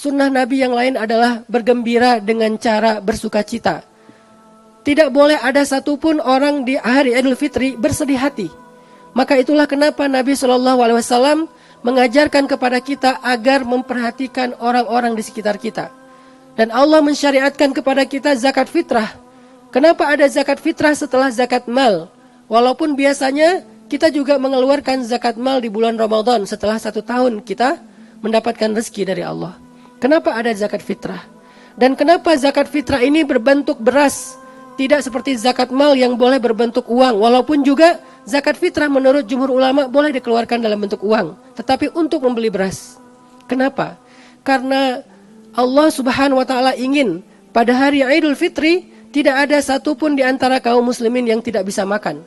sunnah Nabi yang lain adalah bergembira dengan cara bersukacita. Tidak boleh ada satupun orang di hari Idul Fitri bersedih hati. Maka itulah kenapa Nabi SAW mengajarkan kepada kita agar memperhatikan orang-orang di sekitar kita. Dan Allah mensyariatkan kepada kita zakat fitrah. Kenapa ada zakat fitrah setelah zakat mal? Walaupun biasanya kita juga mengeluarkan zakat mal di bulan Ramadan setelah 1 tahun kita mendapatkan rezeki dari Allah. Kenapa ada zakat fitrah? Dan kenapa zakat fitrah ini berbentuk beras? Tidak seperti zakat mal yang boleh berbentuk uang. Walaupun juga zakat fitrah menurut jumhur ulama boleh dikeluarkan dalam bentuk uang. Tetapi untuk membeli beras. Kenapa? Karena Allah Subhanahu wa ta'ala ingin pada hari Idul Fitri tidak ada satupun di antara kaum muslimin yang tidak bisa makan.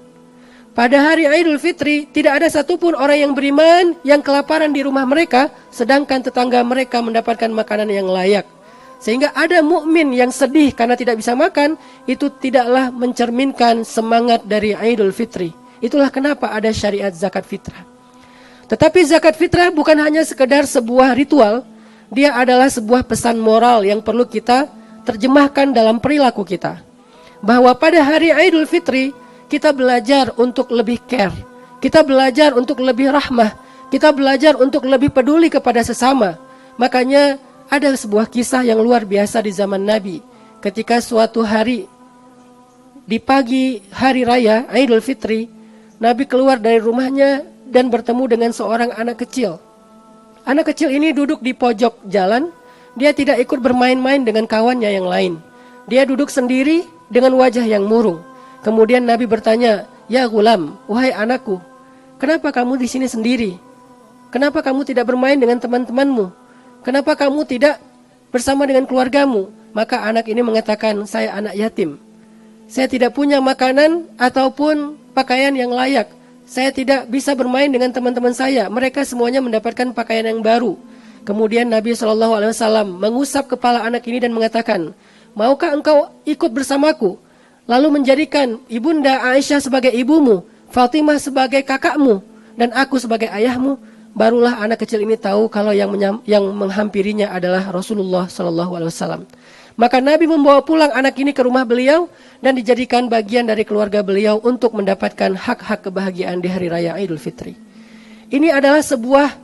Pada hari Idul Fitri tidak ada satupun orang yang beriman yang kelaparan di rumah mereka, sedangkan tetangga mereka mendapatkan makanan yang layak. Sehingga ada mukmin yang sedih karena tidak bisa makan, itu tidaklah mencerminkan semangat dari Idul Fitri. Itulah kenapa ada syariat zakat fitrah. Tetapi zakat fitrah bukan hanya sekedar sebuah ritual, dia adalah sebuah pesan moral yang perlu kita terjemahkan dalam perilaku kita. Bahwa pada hari Idul Fitri kita belajar untuk lebih care, kita belajar untuk lebih rahmah, kita belajar untuk lebih peduli kepada sesama. Makanya ada sebuah kisah yang luar biasa di zaman Nabi. Ketika suatu hari di pagi hari raya Idul Fitri, Nabi keluar dari rumahnya dan bertemu dengan seorang anak kecil. Anak kecil ini duduk di pojok jalan. Dia tidak ikut bermain-main dengan kawannya yang lain. Dia duduk sendiri dengan wajah yang murung. Kemudian Nabi bertanya, "Ya gulam, wahai anakku, kenapa kamu di sini sendiri? Kenapa kamu tidak bermain dengan teman-temanmu? Kenapa kamu tidak bersama dengan keluargamu?" Maka anak ini mengatakan, "Saya anak yatim. Saya tidak punya makanan ataupun pakaian yang layak. Saya tidak bisa bermain dengan teman-teman saya. Mereka semuanya mendapatkan pakaian yang baru." Kemudian Nabi SAW mengusap kepala anak ini dan mengatakan, "Maukah engkau ikut bersamaku? Lalu menjadikan ibunda Aisyah sebagai ibumu, Fatimah sebagai kakakmu, dan aku sebagai ayahmu." Barulah anak kecil ini tahu kalau yang menghampirinya adalah Rasulullah SAW. Maka Nabi membawa pulang anak ini ke rumah beliau dan dijadikan bagian dari keluarga beliau untuk mendapatkan hak-hak kebahagiaan di hari raya Idul Fitri. Ini adalah sebuah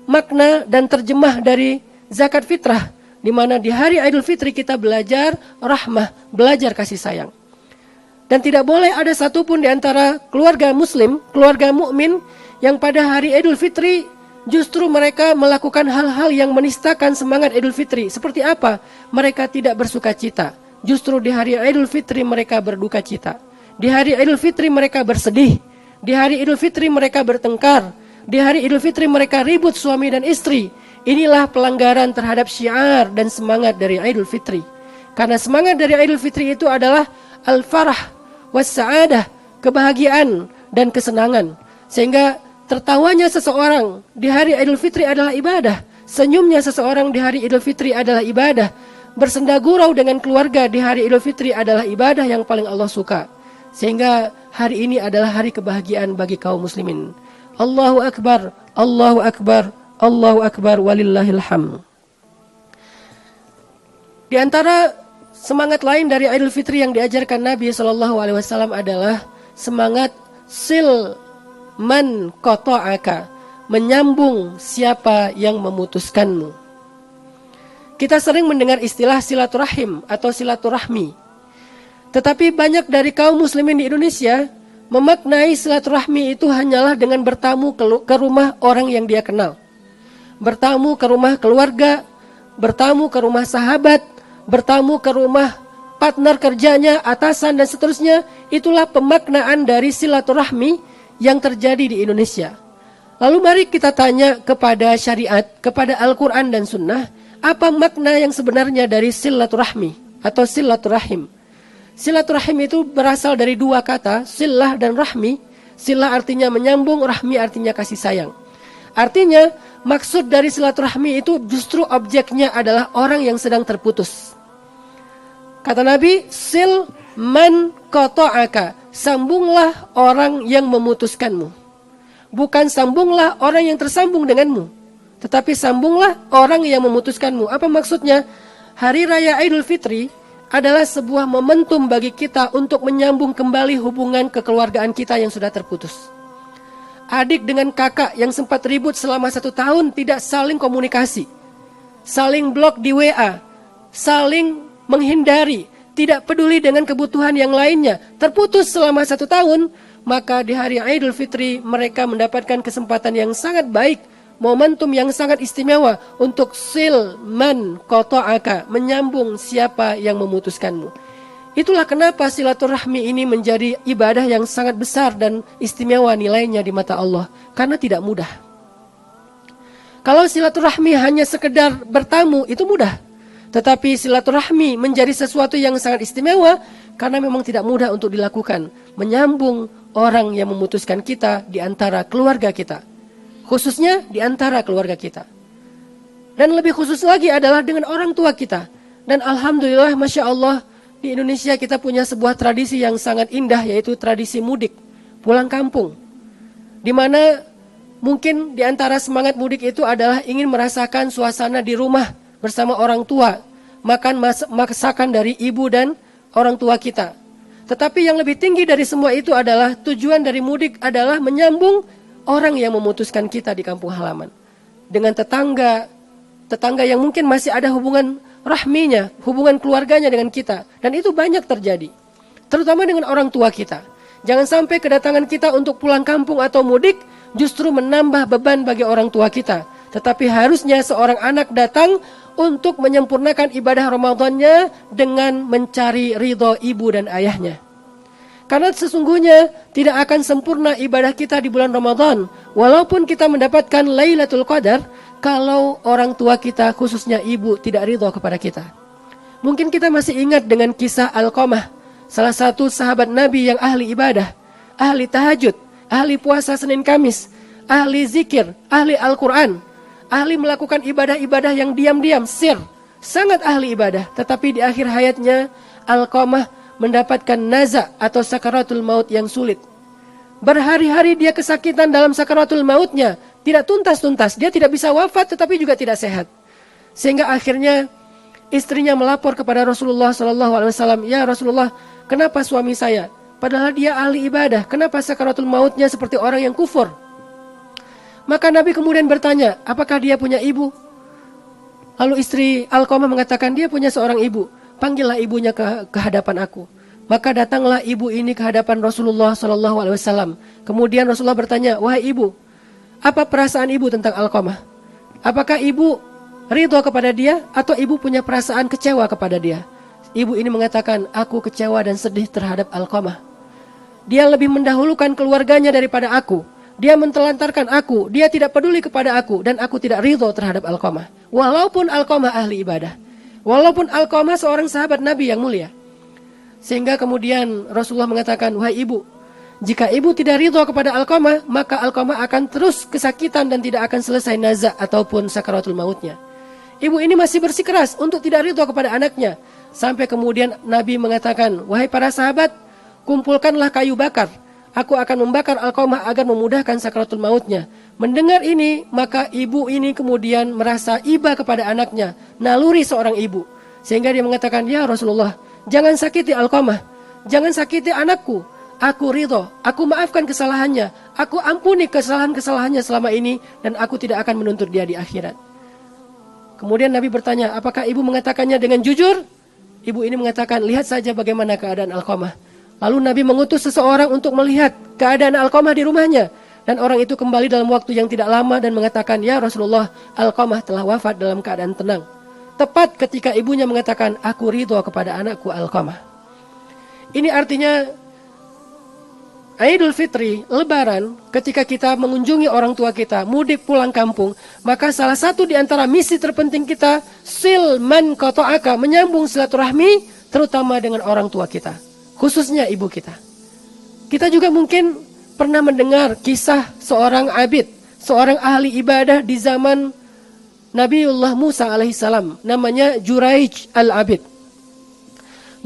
makna dan terjemah dari zakat fitrah, di mana di hari Idul Fitri kita belajar rahmah, belajar kasih sayang. Dan tidak boleh ada satupun di antara keluarga muslim, keluarga mukmin yang pada hari Idul Fitri justru mereka melakukan hal-hal yang menistakan semangat Idul Fitri. Seperti apa? Mereka tidak bersuka cita. Justru di hari Idul Fitri mereka berduka cita. Di hari Idul Fitri mereka bersedih. Di hari Idul Fitri mereka bertengkar. Di hari Idul Fitri mereka ribut suami dan istri. Inilah pelanggaran terhadap syiar dan semangat dari Idul Fitri. Karena semangat dari Idul Fitri itu adalah al-farah was-sa'adah, kebahagiaan dan kesenangan. Sehingga tertawanya seseorang di hari Idul Fitri adalah ibadah. Senyumnya seseorang di hari Idul Fitri adalah ibadah. Bersenda gurau dengan keluarga di hari Idul Fitri adalah ibadah yang paling Allah suka. Sehingga hari ini adalah hari kebahagiaan bagi kaum muslimin. Allahu Akbar, Allahu Akbar, Allahu Akbar, walillahil hamd. Di antara semangat lain dari Idul Fitri yang diajarkan Nabi SAW adalah semangat sil man qata'aka, menyambung siapa yang memutuskanmu. Kita sering mendengar istilah silaturahim atau silaturahmi. Tetapi banyak dari kaum muslimin di Indonesia memaknai silaturahmi itu hanyalah dengan bertamu ke rumah orang yang dia kenal. Bertamu ke rumah keluarga, bertamu ke rumah sahabat, bertamu ke rumah partner kerjanya, atasan dan seterusnya. Itulah pemaknaan dari silaturahmi yang terjadi di Indonesia. Lalu mari kita tanya kepada syariat, kepada Al-Quran dan Sunnah, apa makna yang sebenarnya dari silaturahmi atau silaturahim? Silaturahim itu berasal dari dua kata, silah dan rahmi. Silah artinya menyambung, rahmi artinya kasih sayang. Artinya maksud dari silaturahmi itu justru objeknya adalah orang yang sedang terputus. Kata Nabi, sil man qata'aka, sambunglah orang yang memutuskanmu. Bukan sambunglah orang yang tersambung denganmu. tetapi sambunglah orang yang memutuskanmu. Apa maksudnya? Hari Raya Idul Fitri adalah sebuah momentum bagi kita untuk menyambung kembali hubungan kekeluargaan kita yang sudah terputus. Adik dengan kakak yang sempat ribut selama 1 tahun tidak saling komunikasi, saling blok di WA, saling menghindari, tidak peduli dengan kebutuhan yang lainnya, terputus selama 1 tahun, maka di hari Idul Fitri mereka mendapatkan kesempatan yang sangat baik, momentum yang sangat istimewa untuk silman qata'aka, menyambung siapa yang memutuskanmu. Itulah kenapa silaturahmi ini menjadi ibadah yang sangat besar dan istimewa nilainya di mata Allah, karena tidak mudah. Kalau silaturahmi hanya sekedar bertamu, itu mudah. Tetapi silaturahmi menjadi sesuatu yang sangat istimewa karena memang tidak mudah untuk dilakukan, menyambung orang yang memutuskan kita di antara keluarga kita, khususnya di antara keluarga kita. Dan lebih khusus lagi adalah dengan orang tua kita. Dan alhamdulillah, Masya Allah, di Indonesia kita punya sebuah tradisi yang sangat indah, yaitu tradisi mudik, pulang kampung. Di mana mungkin di antara semangat mudik itu adalah ingin merasakan suasana di rumah bersama orang tua, makan masakan dari ibu dan orang tua kita. Tetapi yang lebih tinggi dari semua itu adalah tujuan dari mudik adalah menyambung orang yang memutuskan kita di kampung halaman dengan tetangga yang mungkin masih ada hubungan rahminya, hubungan keluarganya dengan kita. Dan itu banyak terjadi, terutama dengan orang tua kita. Jangan sampai kedatangan kita untuk pulang kampung atau mudik justru menambah beban bagi orang tua kita. Tetapi harusnya seorang anak datang untuk menyempurnakan ibadah Ramadannya dengan mencari ridho ibu dan ayahnya. Karena sesungguhnya tidak akan sempurna ibadah kita di bulan Ramadan walaupun kita mendapatkan Lailatul Qadar kalau orang tua kita, khususnya ibu, tidak ridho kepada kita. Mungkin kita masih ingat dengan kisah Alqamah, salah satu sahabat Nabi yang ahli ibadah, ahli tahajud, ahli puasa Senin Kamis, ahli zikir, ahli Al-Quran, ahli melakukan ibadah-ibadah yang diam-diam, sir, sangat ahli ibadah. Tetapi di akhir hayatnya Alqamah mendapatkan naza atau sakaratul maut yang sulit. Berhari-hari dia kesakitan dalam sakaratul mautnya, tidak tuntas-tuntas. Dia tidak bisa wafat tetapi juga tidak sehat. Sehingga akhirnya istrinya melapor kepada Rasulullah SAW, "Ya Rasulullah, kenapa suami saya? Padahal dia ahli ibadah, kenapa sakaratul mautnya seperti orang yang kufur?" Maka Nabi kemudian bertanya, "Apakah dia punya ibu?" Lalu istri Alqamah mengatakan, "Dia punya seorang ibu. Panggillah ibunya ke hadapan aku." Maka datanglah ibu ini ke hadapan Rasulullah SAW. Kemudian Rasulullah bertanya, "Wahai ibu, apa perasaan ibu tentang Alqamah? Apakah ibu ridho kepada dia atau ibu punya perasaan kecewa kepada dia?" Ibu ini mengatakan, "Aku kecewa dan sedih terhadap Alqamah. Dia lebih mendahulukan keluarganya daripada aku. Dia mentelantarkan aku, dia tidak peduli kepada aku, dan aku tidak ridho terhadap Alqamah." Walaupun Alqamah ahli ibadah, walaupun Alqamah seorang sahabat Nabi yang mulia. Sehingga kemudian Rasulullah mengatakan, "Wahai ibu, jika ibu tidak ridho kepada Alqamah, maka Alqamah akan terus kesakitan dan tidak akan selesai nazak ataupun sakaratul mautnya." Ibu ini masih bersikeras untuk tidak ridho kepada anaknya. Sampai kemudian Nabi mengatakan, "Wahai para sahabat, kumpulkanlah kayu bakar. Aku akan membakar Alqamah agar memudahkan sakaratul mautnya." Mendengar ini, maka ibu ini kemudian merasa iba kepada anaknya, naluri seorang ibu. Sehingga dia mengatakan, "Ya Rasulullah, jangan sakiti Alqamah, jangan sakiti anakku. Aku ridho, aku maafkan kesalahannya, aku ampuni kesalahan-kesalahannya selama ini, dan aku tidak akan menuntut dia di akhirat." Kemudian Nabi bertanya, "Apakah ibu mengatakannya dengan jujur?" Ibu ini mengatakan, "Lihat saja bagaimana keadaan Alqamah." Lalu Nabi mengutus seseorang untuk melihat keadaan Alqamah di rumahnya. Dan orang itu kembali dalam waktu yang tidak lama dan mengatakan, "Ya Rasulullah, Alqamah telah wafat dalam keadaan tenang." Tepat ketika ibunya mengatakan, "Aku ridho kepada anakku Alqamah." Ini artinya Idul Fitri, Lebaran, ketika kita mengunjungi orang tua kita, mudik pulang kampung, maka salah satu di antara misi terpenting kita, silman qata'aka, menyambung silaturahmi, terutama dengan orang tua kita, khususnya ibu kita. Kita juga mungkin pernah mendengar kisah seorang abid, seorang ahli ibadah di zaman Nabiullah Musa alaihissalam, namanya Juraij al-Abid.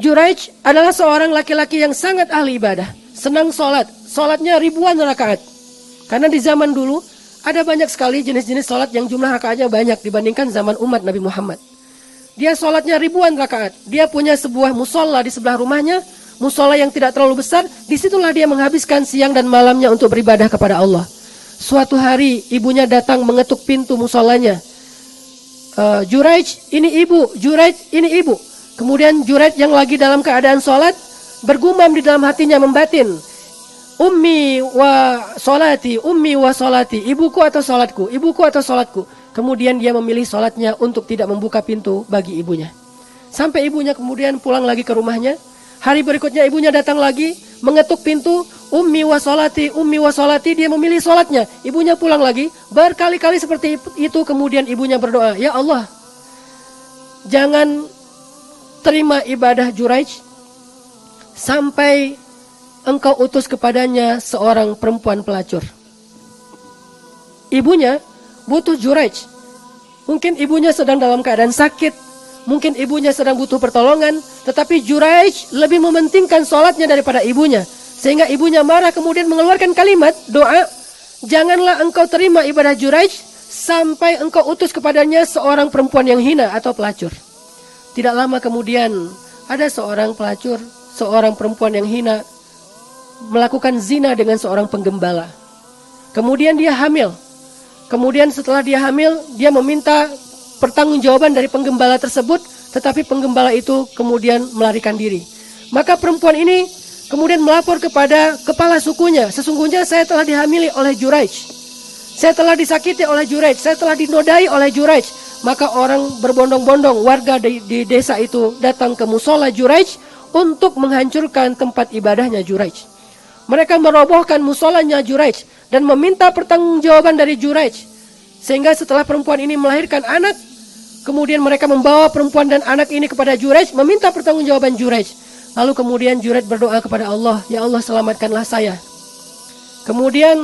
Juraij adalah seorang laki-laki yang sangat ahli ibadah, senang sholat, sholatnya ribuan rakaat. Karena di zaman dulu Ada banyak sekali jenis-jenis sholat yang jumlah rakaatnya banyak dibandingkan zaman umat Nabi Muhammad. Dia sholatnya ribuan rakaat. Dia punya sebuah musola di sebelah rumahnya, musola yang tidak terlalu besar. Disitulah dia menghabiskan siang dan malamnya untuk beribadah kepada Allah. Suatu hari ibunya datang mengetuk pintu musolanya. Juraij, ini ibu. Juraij, ini ibu. Kemudian Juraij yang lagi dalam keadaan sholat bergumam di dalam hatinya membatin, Ummi wa solati, ummi wa solati, ibuku atau sholatku, ibuku atau sholatku. Kemudian dia memilih sholatnya untuk tidak membuka pintu bagi ibunya. Sampai ibunya kemudian pulang lagi ke rumahnya. Hari berikutnya ibunya datang lagi mengetuk pintu, ummi wa solati, ummi wa solati. Dia memilih sholatnya. Ibunya pulang lagi, berkali-kali seperti itu. Kemudian ibunya berdoa, ya Allah, jangan terima ibadah Juraij sampai Engkau utus kepadanya seorang perempuan pelacur. Ibunya butuh Juraij. Mungkin ibunya sedang dalam keadaan sakit, mungkin ibunya sedang butuh pertolongan, tetapi Juraij lebih mementingkan sholatnya daripada ibunya. Sehingga ibunya marah kemudian mengeluarkan kalimat doa, janganlah engkau terima ibadah Juraij sampai engkau utus kepadanya seorang perempuan yang hina atau pelacur. Tidak lama kemudian ada seorang pelacur, seorang perempuan yang hina melakukan zina dengan seorang penggembala. Kemudian dia hamil. Kemudian setelah dia hamil, dia meminta pertanggungjawaban dari penggembala tersebut, tetapi penggembala itu kemudian melarikan diri. Maka perempuan ini kemudian melapor kepada kepala sukunya, sesungguhnya saya telah dihamili oleh Juraij. Saya telah disakiti oleh Juraij, saya telah dinodai oleh Juraij. Maka orang berbondong-bondong, warga di desa itu datang ke musola Juraij untuk menghancurkan tempat ibadahnya Juraij. Mereka merobohkan musolanya Juraij dan meminta pertanggungjawaban dari Juraij. Sehingga setelah perempuan ini melahirkan anak, kemudian mereka membawa perempuan dan anak ini kepada Juraij, meminta pertanggungjawaban Juraij. Lalu kemudian Juraij berdoa kepada Allah, ya Allah selamatkanlah saya. Kemudian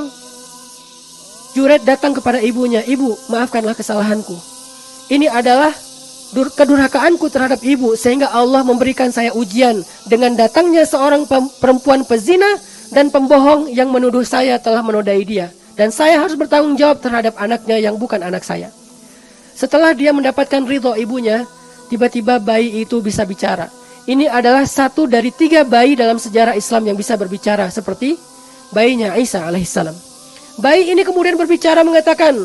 Juraij datang kepada ibunya, ibu maafkanlah kesalahanku. Ini adalah kedurhakaanku terhadap ibu, sehingga Allah memberikan saya ujian dengan datangnya seorang perempuan pezina dan pembohong yang menuduh saya telah menodai dia. Dan saya harus bertanggung jawab terhadap anaknya yang bukan anak saya. Setelah dia mendapatkan ridho ibunya, tiba-tiba bayi itu bisa bicara. Ini adalah satu dari 3 bayi dalam sejarah Islam yang bisa berbicara, seperti bayinya Isa alaihissalam. Bayi ini kemudian berbicara mengatakan,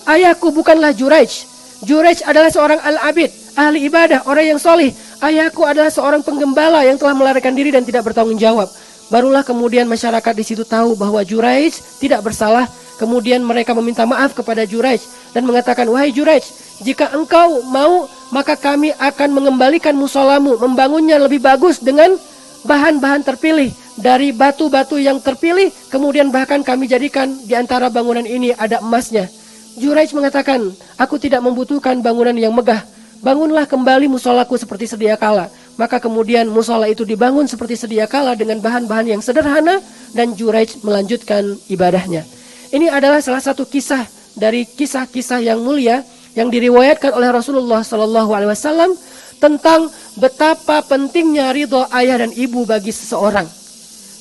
ayahku bukanlah Juraij. Juraij adalah seorang al-abid, ahli ibadah, orang yang solih. Ayahku adalah seorang penggembala yang telah melarikan diri dan tidak bertanggung jawab. Barulah kemudian masyarakat di situ tahu bahwa Juraij tidak bersalah. Kemudian mereka meminta maaf kepada Juraij dan mengatakan, wahai Juraij, jika engkau mau, maka kami akan mengembalikan musolamu, membangunnya lebih bagus dengan bahan-bahan terpilih dari batu-batu yang terpilih. Kemudian bahkan kami jadikan di antara bangunan ini ada emasnya. Juraij mengatakan, aku tidak membutuhkan bangunan yang megah. Bangunlah kembali musolaku seperti sedia kala. Maka kemudian musola itu dibangun seperti sedia kala dengan bahan-bahan yang sederhana dan Juraij melanjutkan ibadahnya. Ini adalah salah satu kisah dari kisah-kisah yang mulia yang diriwayatkan oleh Rasulullah SAW tentang betapa pentingnya ridho ayah dan ibu bagi seseorang.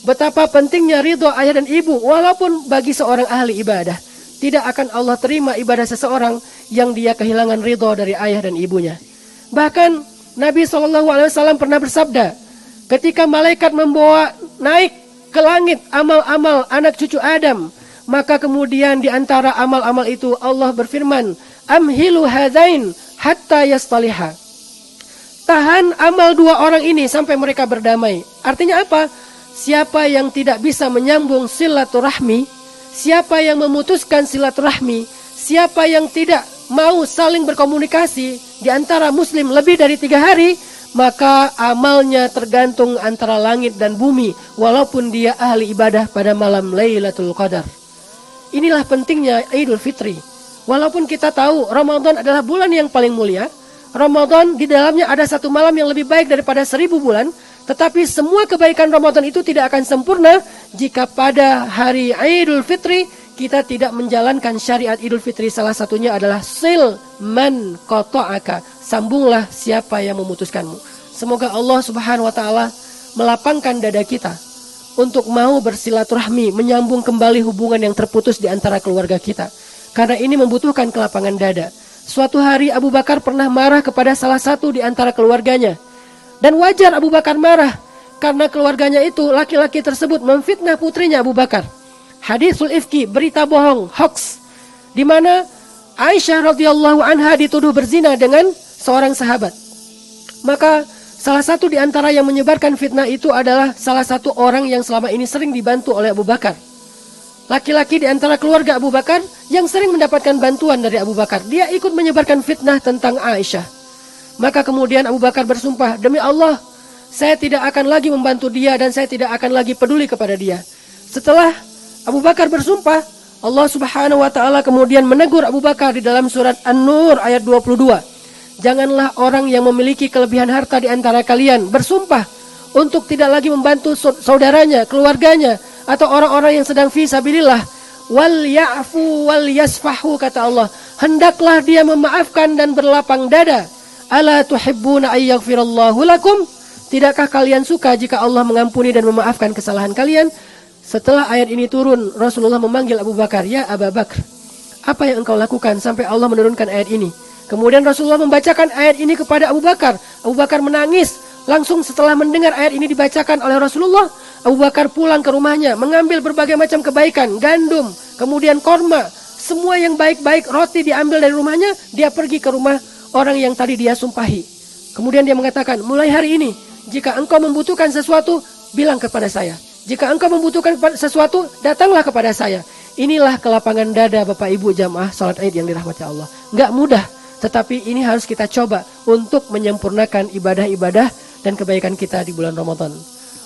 Betapa pentingnya ridho ayah dan ibu walaupun bagi seorang ahli ibadah. Tidak akan Allah terima ibadah seseorang yang dia kehilangan ridho dari ayah dan ibunya. Bahkan Nabi SAW pernah bersabda, ketika malaikat membawa naik ke langit amal-amal anak cucu Adam, maka kemudian di antara amal-amal itu Allah berfirman, amhilu hadain hatta yastaliha. Tahan amal 2 orang ini sampai mereka berdamai. Artinya apa? Siapa yang tidak bisa menyambung silaturahmi, siapa yang memutuskan silaturahmi, siapa yang tidak mau saling berkomunikasi di antara muslim lebih dari 3 hari, maka amalnya tergantung antara langit dan bumi, walaupun dia ahli ibadah pada malam Lailatul Qadar. Inilah pentingnya Idul Fitri. Walaupun kita tahu Ramadan adalah bulan yang paling mulia, Ramadan di dalamnya ada 1 malam yang lebih baik daripada 1000 bulan, tetapi semua kebaikan Ramadan itu tidak akan sempurna jika pada hari Idul Fitri kita tidak menjalankan syariat Idul Fitri. Salah satunya adalah sil man qata'aka, sambunglah siapa yang memutuskanmu. Semoga Allah Subhanahu wa taala melapangkan dada kita untuk mau bersilaturahmi, menyambung kembali hubungan yang terputus di antara keluarga kita. Karena ini membutuhkan kelapangan dada. Suatu hari Abu Bakar pernah marah kepada salah satu di antara keluarganya. Dan wajar Abu Bakar marah, karena keluarganya itu, laki-laki tersebut memfitnah putrinya Abu Bakar. Haditsul ifki, berita bohong, hoax, di mana Aisyah radhiyallahu anha dituduh berzina dengan seorang sahabat. Maka salah satu di antara yang menyebarkan fitnah itu adalah salah satu orang yang selama ini sering dibantu oleh Abu Bakar. Laki-laki di antara keluarga Abu Bakar yang sering mendapatkan bantuan dari Abu Bakar. Dia ikut menyebarkan fitnah tentang Aisyah. Maka kemudian Abu Bakar bersumpah, demi Allah, saya tidak akan lagi membantu dia dan saya tidak akan lagi peduli kepada dia. Setelah Abu Bakar bersumpah, Allah Subhanahu wa taala kemudian menegur Abu Bakar di dalam surat An-Nur ayat 22. Janganlah orang yang memiliki kelebihan harta di antara kalian bersumpah untuk tidak lagi membantu saudaranya, keluarganya, atau orang-orang yang sedang fi sabilillah. Wal ya'fu wal yasfahu, kata Allah. Hendaklah dia memaafkan dan berlapang dada. Ala tuhibbuna ayyaghfirallahu lakum? Tidakkah kalian suka jika Allah mengampuni dan memaafkan kesalahan kalian? Setelah ayat ini turun, Rasulullah memanggil Abu Bakar, ya Abu Bakar, apa yang engkau lakukan sampai Allah menurunkan ayat ini? Kemudian Rasulullah membacakan ayat ini kepada Abu Bakar. Abu Bakar menangis. Langsung setelah mendengar ayat ini dibacakan oleh Rasulullah, Abu Bakar pulang ke rumahnya, mengambil berbagai macam kebaikan, gandum, kemudian korma, semua yang baik-baik, roti diambil dari rumahnya, dia pergi ke rumah orang yang tadi dia sumpahi. Kemudian dia mengatakan, mulai hari ini, jika engkau membutuhkan sesuatu, bilang kepada saya. Jika engkau membutuhkan sesuatu, datanglah kepada saya. Inilah kelapangan dada Bapak Ibu jamaah salat Id yang dirahmati Allah. Enggak mudah, tetapi ini harus kita coba untuk menyempurnakan ibadah-ibadah dan kebaikan kita di bulan Ramadan.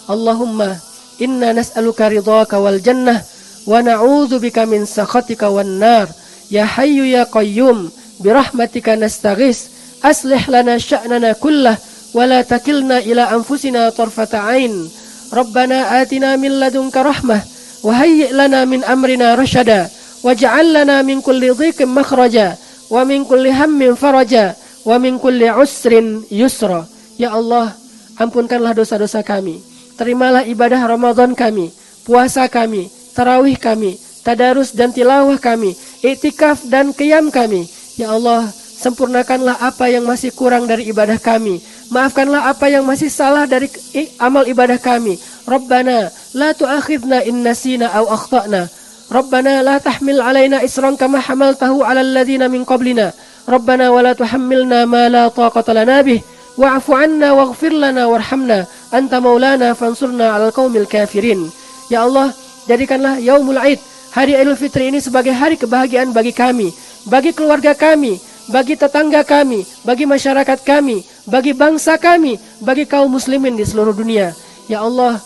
Allahumma inna nas'aluka ridhaka wal jannah wa na'udzubika min sakhatika wan nar. Ya hayyu ya qayyum birahmatika nastaghis aslih lana sya'nana kullah wa la takilna ila anfusina tarfata 'ain. Rabbana atina min ladunka rahmah wa hayyi' lana min amrina rasyada waj'al lana min kulli dhiqin makhraja wa min kulli hammin faraja wa min kulli usrin yusra. Ya Allah, ampunkanlah dosa-dosa kami. Terimalah ibadah Ramadan kami, puasa kami, tarawih kami, tadarus dan tilawah kami, iktikaf dan qiyam kami. Ya Allah, sempurnakanlah apa yang masih kurang dari ibadah kami. Maafkanlah apa yang masih salah dari amal ibadah kami. Rabbana la tu'akhidna in nasina aw akhtana. Rabbana la tahmil alaina isran kama hamaltahu 'alal ladzina min qablina. Rabbana wa la tuhammilna ma la taqata lana bih. Wa'fu 'anna waghfir lana warhamna anta maulana fansurna 'alal qaumil kafirin. Ya Allah, jadikanlah Yaumul Aid, hari Idul Fitri ini sebagai hari kebahagiaan bagi kami, bagi keluarga kami, bagi tetangga kami, bagi masyarakat kami, bagi bangsa kami, bagi kaum muslimin di seluruh dunia. Ya Allah,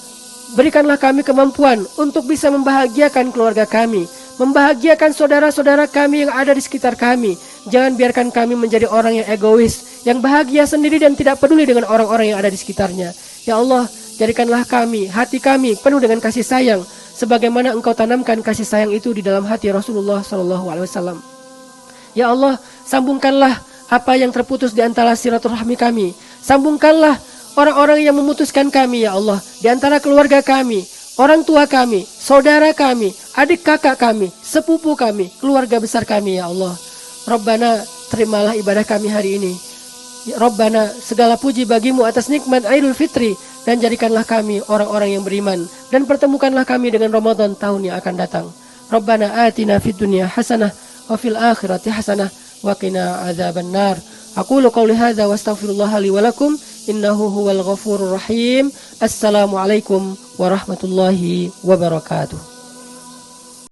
berikanlah kami kemampuan untuk bisa membahagiakan keluarga kami, membahagiakan saudara-saudara kami yang ada di sekitar kami. Jangan biarkan kami menjadi orang yang egois, yang bahagia sendiri dan tidak peduli dengan orang-orang yang ada di sekitarnya. Ya Allah, jadikanlah kami, hati kami penuh dengan kasih sayang, sebagaimana Engkau tanamkan kasih sayang itu di dalam hati Rasulullah SAW. Ya Allah, sambungkanlah apa yang terputus di antara silaturahmi kami. Sambungkanlah orang-orang yang memutuskan kami, ya Allah, di antara keluarga kami, orang tua kami, saudara kami, adik kakak kami, sepupu kami, keluarga besar kami, ya Allah. Rabbana, terimalah ibadah kami hari ini. Ya Rabbana, segala puji bagimu atas nikmat Idul Fitri, dan jadikanlah kami orang-orang yang beriman, dan pertemukanlah kami dengan Ramadan tahun yang akan datang. Rabbana atina fid dunya hasanah wa fil akhirati hasanah wa qina adzabannar. Aqulu qawli hadza wa astaghfirullah li wa lakum innahu huwal ghafurur rahim. Assalamualaikum warahmatullahi wabarakatuh.